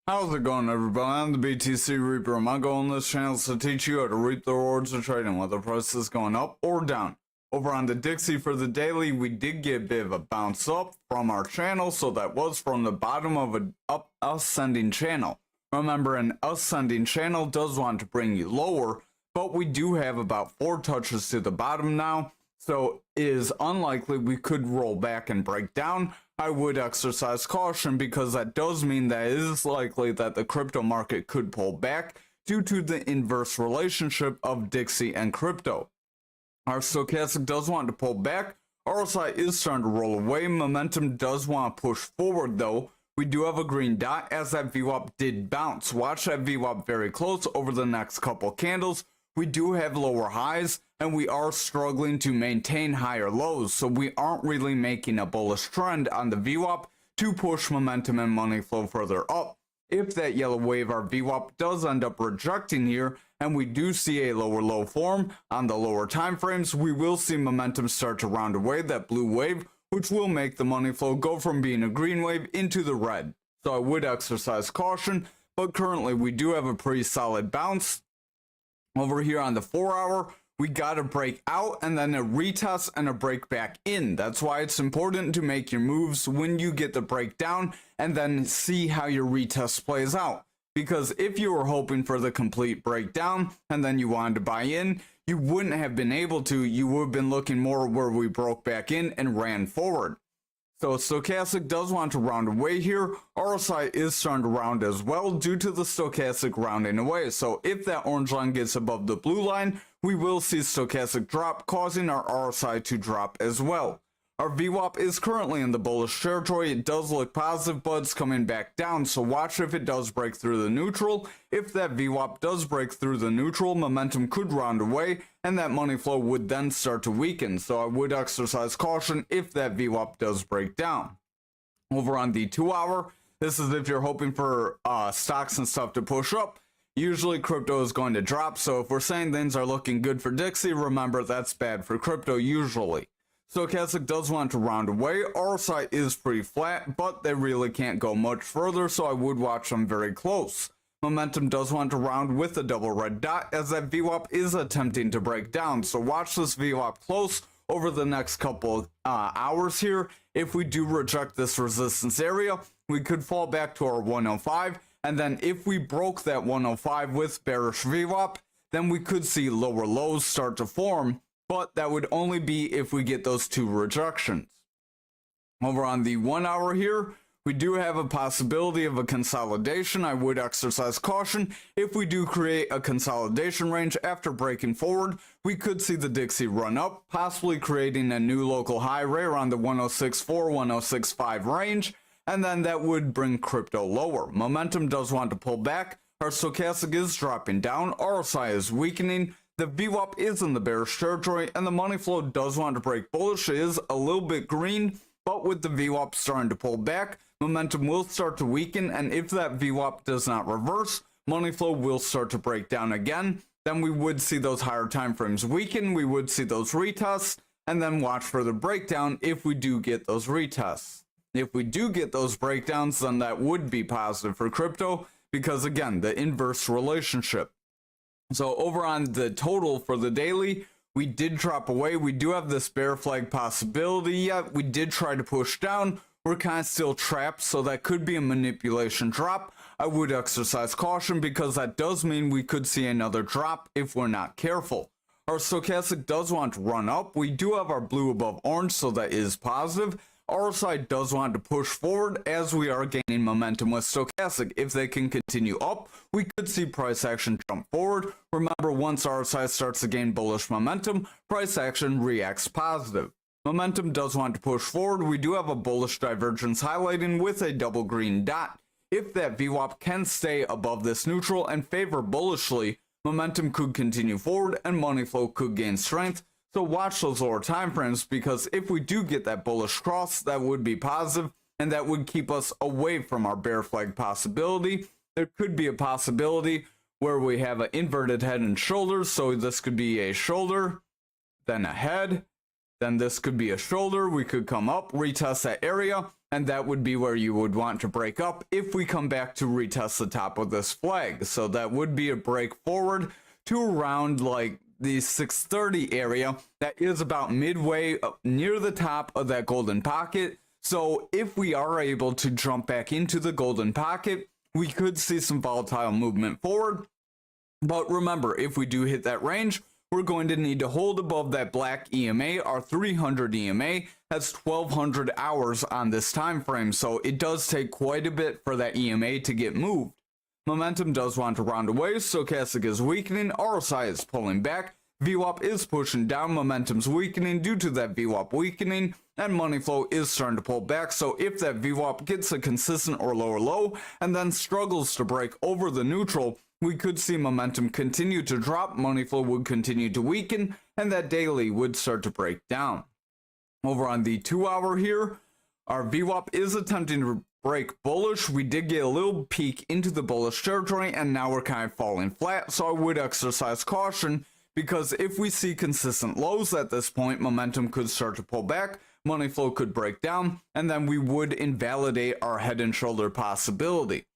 How's it going, everybody? I'm the BTC Reaper. My goal on this channel is to teach you how to reap the rewards of trading, whether price is going up or down. Over on the Dixie for the daily, we did get a bit of a bounce up from our channel, so that was from the bottom of an ascending channel. Remember, an ascending channel does want to bring you lower, but we do have about 4 touches to the bottom now, so it is unlikely we could roll back and break down. I would exercise caution because that does mean that it is likely that the crypto market could pull back due to the inverse relationship of Dixie and crypto. Our stochastic does want to pull back. RSI is starting to roll away. Momentum does want to push forward though. We do have a green dot as that VWAP did bounce. Watch that VWAP very close over the next couple candles. We do have lower highs and we are struggling to maintain higher lows, so we aren't really making a bullish trend on the VWAP to push momentum and money flow further up. If that yellow wave, our VWAP, does end up rejecting here and we do see a lower low form on the lower time frames, we will see momentum start to round away that blue wave, which will make the money flow go from being a green wave into the red. So I would exercise caution, but currently we do have a pretty solid bounce. Over here on the 4 hour, we got a break out and then a retest and a break back in. That's why it's important to make your moves when you get the breakdown and then see how your retest plays out. Because if you were hoping for the complete breakdown and then you wanted to buy in, you wouldn't have been able to. You would have been looking more where we broke back in and ran forward. So stochastic does want to round away here. RSI is starting to round as well due to the stochastic rounding away. So if that orange line gets above the blue line, we will see stochastic drop, causing our RSI to drop as well. Our VWAP is currently in the bullish territory. It does look positive, but it's coming back down. So watch if it does break through the neutral. If that VWAP does break through the neutral, momentum could round away, and that money flow would then start to weaken. So I would exercise caution if that VWAP does break down. Over on the 2 hour, this is if you're hoping for stocks and stuff to push up. Usually crypto is going to drop. So if we're saying things are looking good for Dixie, remember that's bad for crypto usually. Stochastic does want to round away. RSI is pretty flat, but they really can't go much further, so I would watch them very close. Momentum does want to round with a double red dot as that VWAP is attempting to break down, so watch this VWAP close over the next couple hours here. If we do reject this resistance area, we could fall back to our 105, and then if we broke that 105 with bearish VWAP, then we could see lower lows start to form. But that would only be if we get those 2 rejections. Over on the 1 hour here, we do have a possibility of a consolidation. I would exercise caution. If we do create a consolidation range after breaking forward, we could see the Dixie run up, possibly creating a new local high right around the 106.4, 106.5 range, and then that would bring crypto lower. Momentum does want to pull back. Our stochastic is dropping down. RSI is weakening. The VWAP is in the bearish territory, and the money flow does want to break bullish. It is a little bit green, but with the VWAP starting to pull back, momentum will start to weaken, and if that VWAP does not reverse, money flow will start to break down again. Then we would see those higher time frames weaken, we would see those retests, and then watch for the breakdown if we do get those retests. If we do get those breakdowns, then that would be positive for crypto, because again, the inverse relationship. So over on the total for the daily, we did drop away. We do have this bear flag possibility yet. We did try to push down. We're kind of still trapped, so that could be a manipulation drop. I would exercise caution because that does mean we could see another drop if we're not careful. Our stochastic does want to run up. We do have our blue above orange, so that is positive. RSI does want to push forward as we are gaining momentum with stochastic. If they can continue up, we could see price action jump forward. Remember, once RSI starts to gain bullish momentum, price action reacts positive. Momentum does want to push forward. We do have a bullish divergence highlighting with a double green dot. If that VWAP can stay above this neutral and favor bullishly, momentum could continue forward and money flow could gain strength. So watch those lower time frames, because if we do get that bullish cross, that would be positive and that would keep us away from our bear flag possibility. There could be a possibility where we have an inverted head and shoulders. So this could be a shoulder, then a head, then this could be a shoulder. We could come up, retest that area, and that would be where you would want to break up if we come back to retest the top of this flag. So that would be a break forward to around like the 630 area. That is about midway near the top of that golden pocket. So if we are able to jump back into the golden pocket, we could see some volatile movement forward. But remember, if we do hit that range, we're going to need to hold above that black EMA. Our 300 EMA has 1200 hours on this time frame, so it does take quite a bit for that EMA to get moved. Momentum does want to round away, stochastic is weakening, RSI is pulling back, VWAP is pushing down, momentum's weakening due to that VWAP weakening, and money flow is starting to pull back. So if that VWAP gets a consistent or lower low and then struggles to break over the neutral, we could see momentum continue to drop, money flow would continue to weaken, and that daily would start to break down. Over on the 2 hour here, our VWAP is attempting to break bullish. We did get a little peek into the bullish territory, and now we're kind of falling flat, so I would exercise caution, because if we see consistent lows at this point, momentum could start to pull back, money flow could break down, and then we would invalidate our head and shoulder possibility.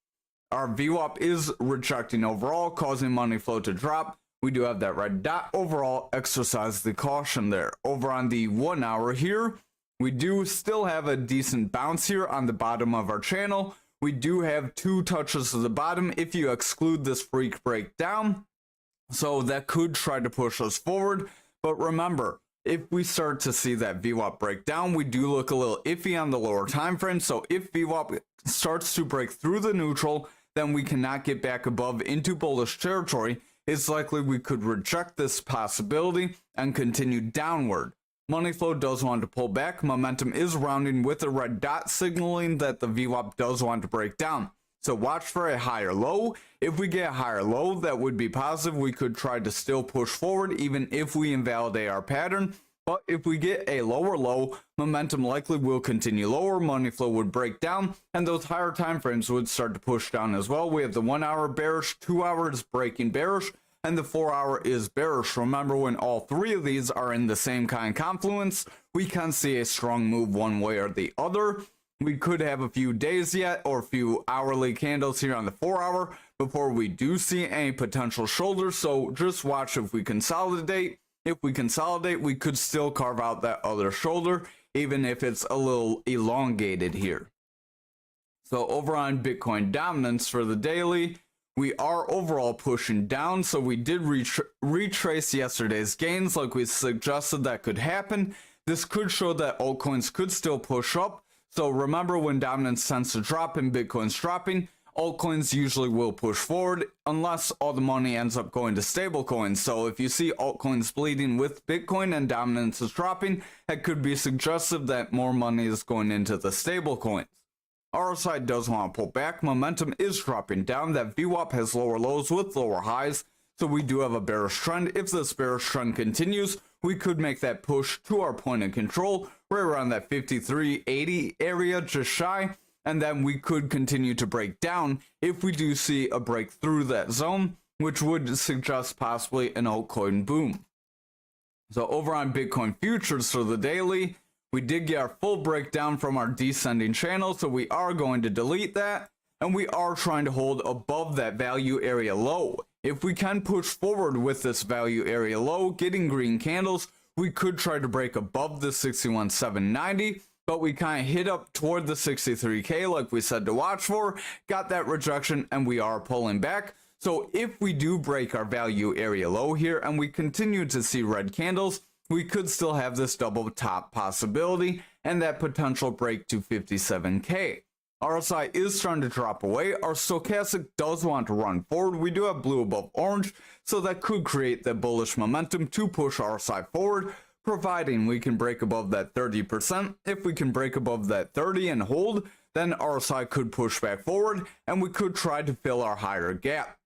Our VWAP is rejecting overall, causing money flow to drop. We do have that red dot. Overall, exercise the caution there. Over on the 1 hour here, we do still have a decent bounce here on the bottom of our channel. We do have 2 touches to the bottom if you exclude this freak breakdown. So that could try to push us forward. But remember, if we start to see that VWAP break down, we do look a little iffy on the lower time frame. So if VWAP starts to break through the neutral, then we cannot get back above into bullish territory. It's likely we could reject this possibility and continue downward. Money flow does want to pull back. Momentum is rounding with a red dot, signaling that the VWAP does want to break down. So watch for a higher low. If we get a higher low, that would be positive. We could try to still push forward even if we invalidate our pattern. But if we get a lower low, momentum likely will continue lower, money flow would break down, and those higher time frames would start to push down as well. We have the 1 hour bearish, 2 hours breaking bearish, and the 4 hour is bearish. Remember, when all 3 of these are in the same kind of confluence, we can see a strong move one way or the other. We could have a few days yet, or a few hourly candles here on the 4 hour before we do see any potential shoulders, so just watch if we consolidate. If we consolidate, we could still carve out that other shoulder, even if it's a little elongated here. So over on Bitcoin dominance for the daily, we are overall pushing down. So we did retrace yesterday's gains like we suggested that could happen. This could show that altcoins could still push up. So remember, when dominance tends to drop and Bitcoin's dropping, altcoins usually will push forward unless all the money ends up going to stablecoins. So if you see altcoins bleeding with Bitcoin and dominance is dropping, it could be suggestive that more money is going into the stablecoins. RSI does want to pull back. Momentum is dropping down. That VWAP has lower lows with lower highs. So we do have a bearish trend. If this bearish trend continues, we could make that push to our point of control right around that 53.80 area, just shy. And then we could continue to break down if we do see a break through that zone, which would suggest possibly an altcoin boom. So over on Bitcoin futures for the daily, we did get our full breakdown from our descending channel, so we are going to delete that, and we are trying to hold above that value area low. If we can push forward with this value area low, getting green candles, we could try to break above the 61,790. But we kind of hit up toward the 63K like we said to watch for, got that rejection, and we are pulling back. So if we do break our value area low here and we continue to see red candles, we could still have this double top possibility and that potential break to 57K. RSI is starting to drop away. Our stochastic does want to run forward. We do have blue above orange, so that could create that bullish momentum to push RSI forward, providing we can break above that 30%. If we can break above that 30 and hold, then RSI could push back forward and we could try to fill our higher gap.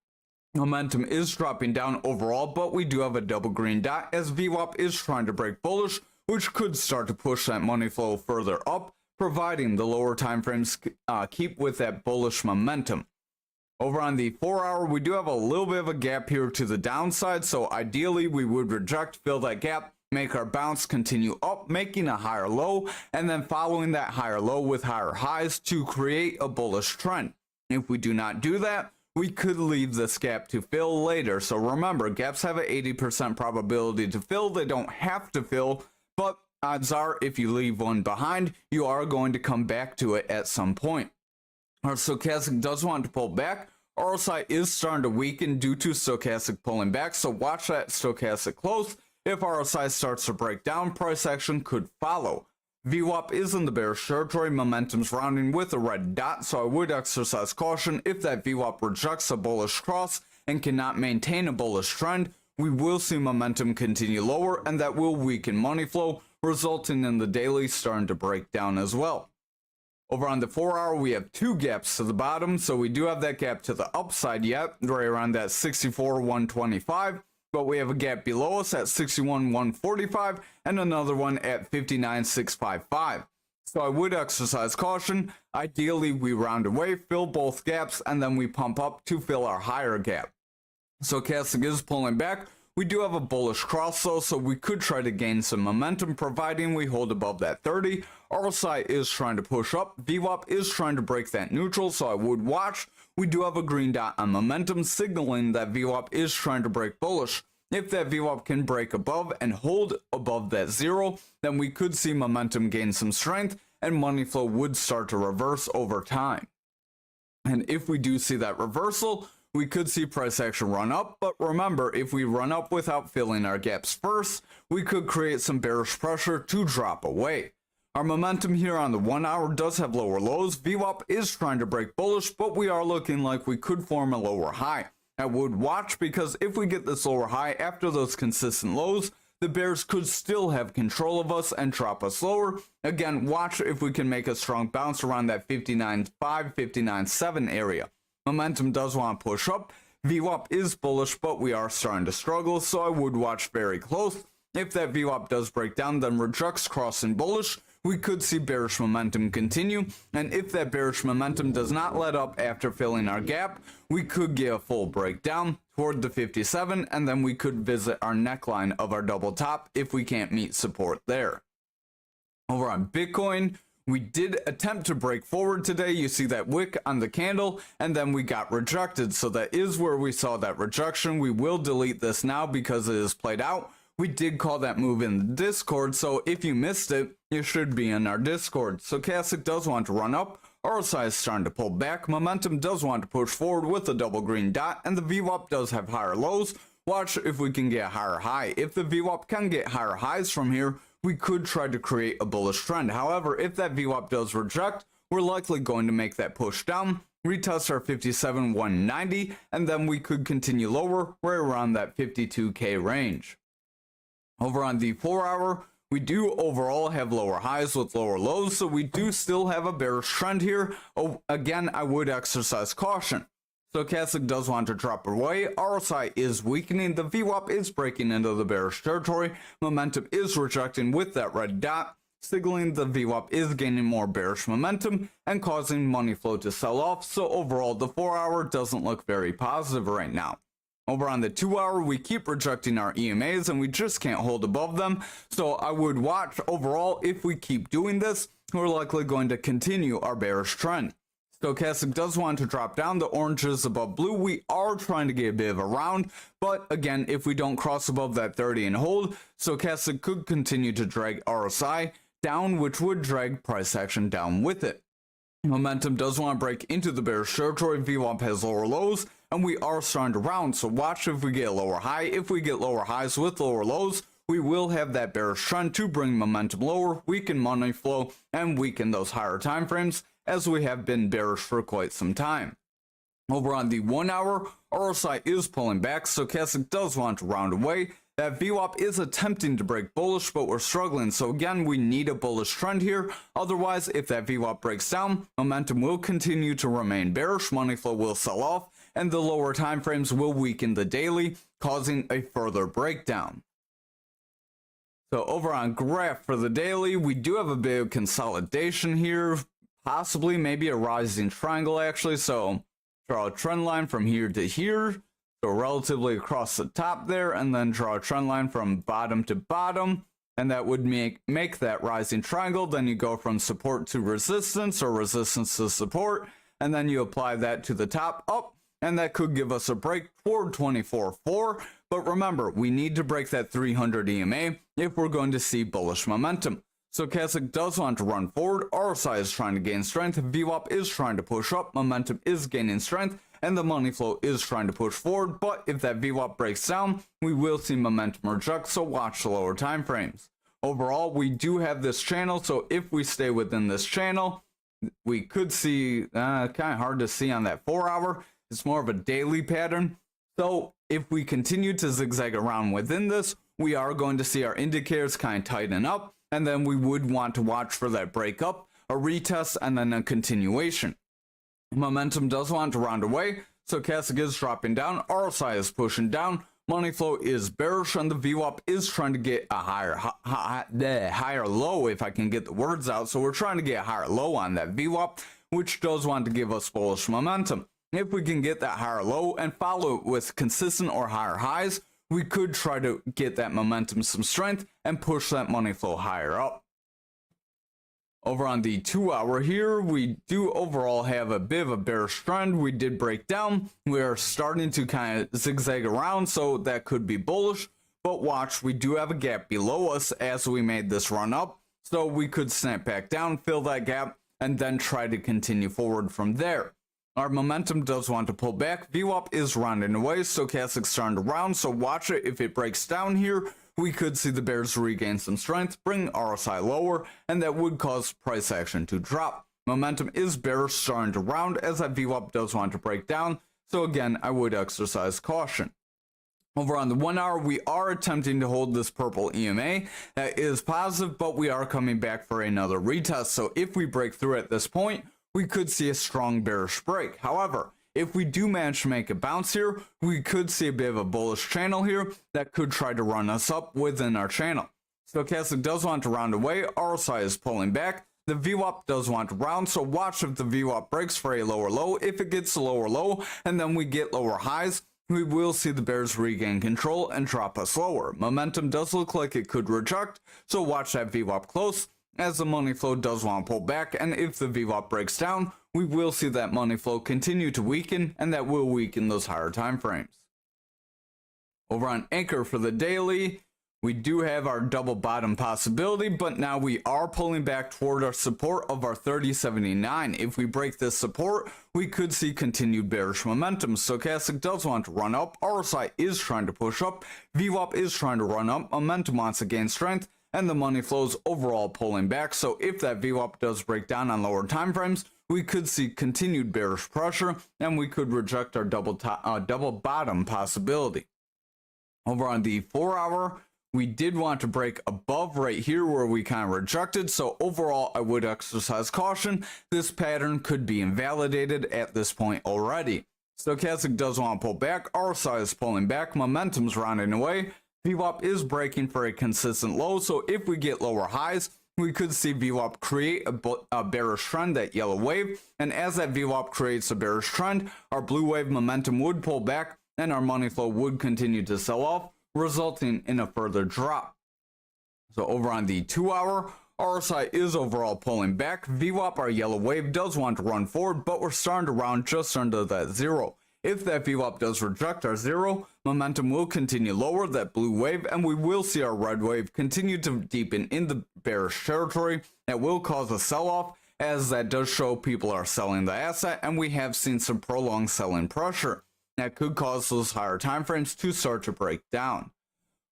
Momentum is dropping down overall, but we do have a double green dot as VWAP is trying to break bullish, which could start to push that money flow further up, providing the lower time frames keep with that bullish momentum. Over on the 4 hour, we do have a little bit of a gap here to the downside, so ideally we would reject, fill that gap, make our bounce continue up, making a higher low, and then following that higher low with higher highs to create a bullish trend. If we do not do that, we could leave this gap to fill later. So remember, gaps have an 80% probability to fill. They don't have to fill, but odds are if you leave one behind, you are going to come back to it at some point. Our stochastic does want to pull back. RSI is starting to weaken due to stochastic pulling back, so watch that stochastic close. If RSI starts to break down, price action could follow. VWAP is in the bearish territory, momentum's rounding with a red dot, so I would exercise caution. If that VWAP rejects a bullish cross and cannot maintain a bullish trend, we will see momentum continue lower, and that will weaken money flow, resulting in the daily starting to break down as well. Over on the 4 hour, we have two gaps to the bottom, so we do have that gap to the upside yet, right around that 64,125. But we have a gap below us at 61,145 and another one at 59,655. So I would exercise caution. Ideally, we round away, fill both gaps, and then we pump up to fill our higher gap. Stochastic is pulling back. We do have a bullish cross though, so we could try to gain some momentum providing we hold above that 30. RSI is trying to push up. VWAP is trying to break that neutral, so I would watch. We do have a green dot on momentum signaling that VWAP is trying to break bullish. If that VWAP can break above and hold above that 0, then we could see momentum gain some strength and money flow would start to reverse over time. And if we do see that reversal, we could see price action run up, but remember, if we run up without filling our gaps first, we could create some bearish pressure to drop away. Our momentum here on the 1 hour does have lower lows. VWAP is trying to break bullish, but we are looking like we could form a lower high. I would watch because if we get this lower high after those consistent lows, the bears could still have control of us and drop us lower. Again, watch if we can make a strong bounce around that 59.5, 59.7 area. Momentum does want to push up. VWAP is bullish, but we are starting to struggle, so I would watch very close. If that VWAP does break down, then rejects crossing bullish, we could see bearish momentum continue, and if that bearish momentum does not let up after filling our gap, we could get a full breakdown toward the 57, and then we could visit our neckline of our double top if we can't meet support there. Over on Bitcoin, we did attempt to break forward today. You see that wick on the candle, and then we got rejected, so that is where we saw that rejection. We will delete this now because it is played out. We did call that move in the Discord, so if you missed it, you should be in our Discord. Stochastic does want to run up, RSI is starting to pull back, momentum does want to push forward with a double green dot, and the VWAP does have higher lows. Watch if we can get a higher high. If the VWAP can get higher highs from here, we could try to create a bullish trend. However, if that VWAP does reject, we're likely going to make that push down, retest our 57,190, and then we could continue lower, right around that 52K range. Over on the 4 hour, we do overall have lower highs with lower lows, so we do still have a bearish trend here. Oh, again, I would exercise caution. Stochastic does want to drop away, RSI is weakening, the VWAP is breaking into the bearish territory, momentum is rejecting with that red dot, signaling the VWAP is gaining more bearish momentum and causing money flow to sell off, so overall the 4 hour doesn't look very positive right now. Over on the 2 hour, we keep rejecting our EMAs and we just can't hold above them. So I would watch overall if we keep doing this, we're likely going to continue our bearish trend. Stochastic does want to drop down, the oranges above blue. We are trying to get a bit of a round, but again, if we don't cross above that 30 and hold, Stochastic could continue to drag RSI down, which would drag price action down with it. Momentum does want to break into the bearish territory, VWAP has lower lows, and we are starting to round, so watch if we get a lower high. If we get lower highs with lower lows, we will have that bearish trend to bring momentum lower, weaken money flow, and weaken those higher time frames, as we have been bearish for quite some time. Over on the 1 hour, RSI is pulling back, Stochastic does want to round away. That VWAP is attempting to break bullish, but we're struggling, so again, we need a bullish trend here. Otherwise, if that VWAP breaks down, momentum will continue to remain bearish, money flow will sell off, and the lower time frames will weaken the daily, causing a further breakdown. So over on graph for the daily, we do have a bit of consolidation here, possibly maybe a rising triangle actually, so draw a trend line from here to here. go relatively across the top there, and then draw a trend line from bottom to bottom, and that would make that rising triangle. Then you go from support to resistance, or resistance to support, and then you apply that to the top up, and that could give us a break toward 24.4. But remember, we need to break that 300 EMA if we're going to see bullish momentum. Stochastic does want to run forward, RSI is trying to gain strength, VWAP is trying to push up, momentum is gaining strength, and the money flow is trying to push forward. But if that VWAP breaks down, we will see momentum reject, so watch the lower time frames. Overall, we do have this channel, so if we stay within this channel, we could see, kind of hard to see on that 4 hour, it's more of a daily pattern. So if we continue to zigzag around within this, we are going to see our indicators kind of tighten up, and then we would want to watch for that break up, a retest, and then a continuation. Momentum does want to round away, stochastic is dropping down, RSI is pushing down, money flow is bearish, and the VWAP is trying to get a higher low, if I can get the words out. So we're trying to get a higher low on that VWAP, which does want to give us bullish momentum. If we can get that higher low and follow it with consistent or higher highs, we could try to get that momentum some strength and push that money flow higher up. Over on the 2 hour here, we do overall have a bit of a bearish trend. We did break down. We are starting to kind of zigzag around, so that could be bullish. But watch, we do have a gap below us as we made this run up. So we could snap back down, fill that gap, and then try to continue forward from there. Our momentum does want to pull back. VWAP is rounding away. Stochastic's starting to round, so watch it. If it breaks down here, we could see the bears regain some strength, bring RSI lower, and that would cause price action to drop. Momentum is bearish, starting to round as that VWAP does want to break down, so again, I would exercise caution. Over on the 1 hour, we are attempting to hold this purple EMA. That is positive, but we are coming back for another retest, so if we break through at this point, we could see a strong bearish break. However, if we do manage to make a bounce here, we could see a bit of a bullish channel here that could try to run us up within our channel. Stochastic does want to round away, RSI is pulling back, the VWAP does want to round, so watch if the VWAP breaks for a lower low. If it gets a lower low and then we get lower highs, we will see the bears regain control and drop us lower. Momentum does look like it could reject, so watch that VWAP close, as the money flow does want to pull back, and if the VWAP breaks down, we will see that money flow continue to weaken, and that will weaken those higher time frames. Over on Anchor for the daily, we do have our double bottom possibility, but now we are pulling back toward our support of our 30.79. If we break this support, we could see continued bearish momentum. Stochastic does want to run up, RSI is trying to push up, VWAP is trying to run up, momentum wants to gain strength, and the money flows overall pulling back. So if that VWAP does break down on lower time frames, we could see continued bearish pressure, and we could reject our double bottom possibility. Over on the 4 hour, we did want to break above right here where we kind of rejected, so overall I would exercise caution. This pattern could be invalidated at this point already. Stochastic does want to pull back, RSI is pulling back, momentum's rounding away, VWAP is breaking for a consistent low, so if we get lower highs, we could see VWAP create a bearish trend, that yellow wave, and as that VWAP creates a bearish trend, our blue wave momentum would pull back and our money flow would continue to sell off, resulting in a further drop. So over on the 2 hour, RSI is overall pulling back, VWAP, our yellow wave, does want to run forward, but we're starting to round just under that zero. If that VWAP does reject our zero, momentum will continue lower, that blue wave, and we will see our red wave continue to deepen in the bearish territory. That will cause a sell-off, as that does show people are selling the asset, and we have seen some prolonged selling pressure. That could cause those higher time frames to start to break down.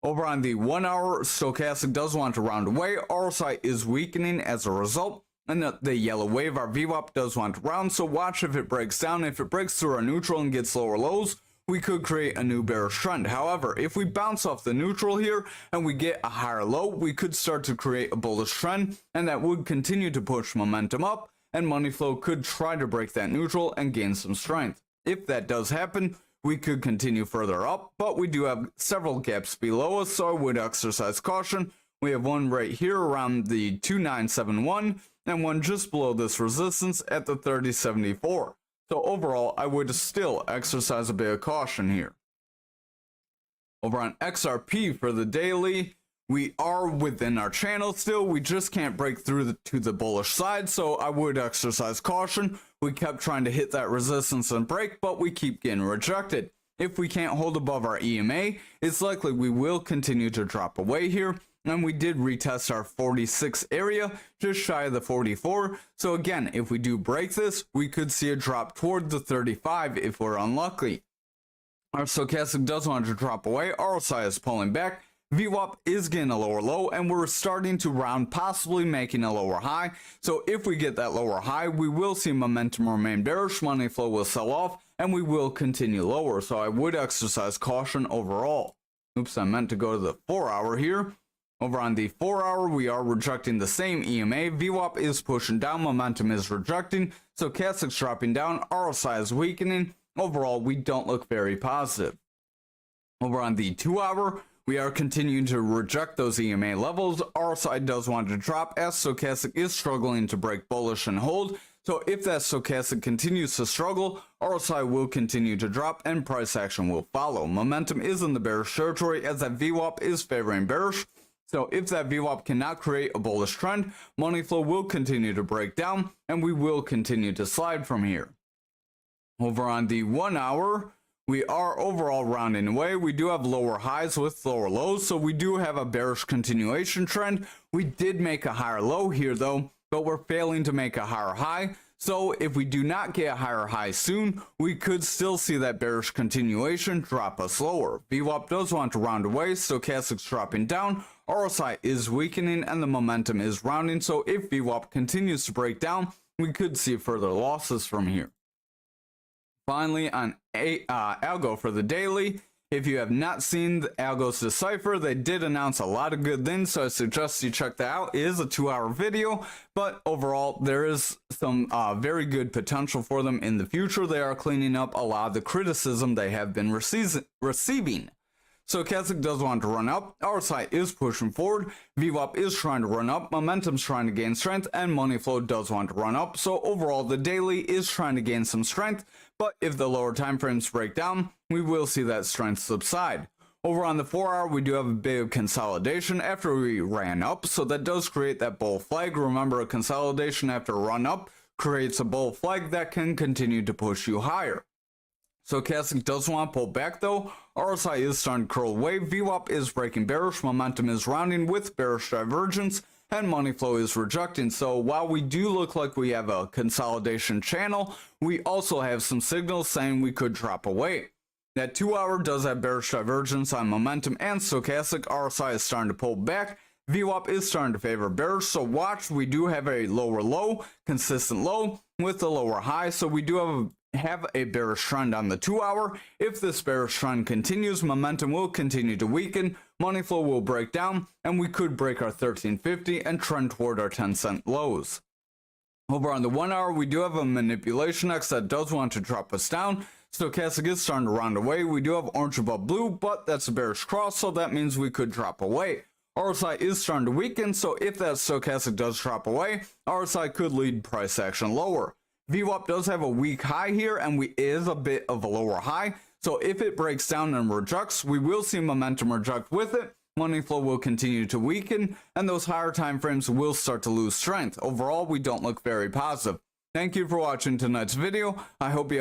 Over on the 1 hour, stochastic does want to round away, RSI is weakening as a result, and the yellow wave, our VWAP, does want to round, so watch if it breaks down. If it breaks through our neutral and gets lower lows, we could create a new bearish trend. However, if we bounce off the neutral here and we get a higher low, we could start to create a bullish trend, and that would continue to push momentum up, and money flow could try to break that neutral and gain some strength. If that does happen, we could continue further up, but we do have several gaps below us, so I would exercise caution. We have one right here around the 2971, and one just below this resistance at the 3074. So overall, I would still exercise a bit of caution here. Over on XRP for the daily, we are within our channel still. We just can't break through to the bullish side, so I would exercise caution. We kept trying to hit that resistance and break, but we keep getting rejected. If we can't hold above our EMA, it's likely we will continue to drop away here. And we did retest our 46 area, just shy of the 44. So again, if we do break this, we could see a drop toward the 35 if we're unlucky. Our stochastic does want to drop away. RSI is pulling back. VWAP is getting a lower low, and we're starting to round, possibly making a lower high. So if we get that lower high, we will see momentum remain bearish, money flow will sell off, and we will continue lower. So I would exercise caution overall. Oops, I meant to go to the 4 hour here. Over on the 4 hour, we are rejecting the same EMA. VWAP is pushing down, momentum is rejecting. Stochastic's dropping down, RSI is weakening. Overall, we don't look very positive. Over on the 2 hour, we are continuing to reject those EMA levels. RSI does want to drop as stochastic is struggling to break bullish and hold. So if that stochastic continues to struggle, RSI will continue to drop and price action will follow. Momentum is in the bearish territory as that VWAP is favoring bearish. So if that VWAP cannot create a bullish trend, money flow will continue to break down and we will continue to slide from here. Over on the 1 hour, we are overall rounding away. We do have lower highs with lower lows, so we do have a bearish continuation trend. We did make a higher low here though, but we're failing to make a higher high. So if we do not get a higher high soon, we could still see that bearish continuation drop us lower. VWAP does want to round away, stochastic's dropping down, RSI is weakening, and the momentum is rounding. So if VWAP continues to break down, we could see further losses from here. Finally, on Algo for the daily, if you have not seen the Algo's Decipher, they did announce a lot of good things, so I suggest you check that out. It is a 2 hour video, but overall, there is some very good potential for them in the future. They are cleaning up a lot of the criticism they have been receiving. Stochastic does want to run up, RSI is pushing forward, VWAP is trying to run up, momentum's trying to gain strength, and money flow does want to run up. So overall, the daily is trying to gain some strength, but if the lower time frames break down, we will see that strength subside. Over on the 4 hour, we do have a bit of consolidation after we ran up, so that does create that bull flag. Remember, a consolidation after a run up creates a bull flag that can continue to push you higher. Stochastic does want to pull back though. RSI is starting to curl away. VWAP is breaking bearish. Momentum is rounding with bearish divergence. And money flow is rejecting. So while we do look like we have a consolidation channel, we also have some signals saying we could drop away. That 2 hour does have bearish divergence on momentum and stochastic. RSI is starting to pull back. VWAP is starting to favor bearish. So watch, we do have a lower low, consistent low with a lower high. So we do have a bearish trend on the 2 hour. If this bearish trend continues, momentum will continue to weaken, money flow will break down, and we could break our 1350 and trend toward our 10-cent lows. Over on the 1 hour, we do have a manipulation X that does want to drop us down. Stochastic is starting to round away. We do have orange above blue, but that's a bearish cross, so that means we could drop away. RSI is starting to weaken, so if that stochastic does drop away, RSI could lead price action lower. VWAP does have a weak high here, and is a bit of a lower high. So if it breaks down and rejects, we will see momentum reject with it. Money flow will continue to weaken, and those higher time frames will start to lose strength. Overall, we don't look very positive. Thank you for watching tonight's video. I hope you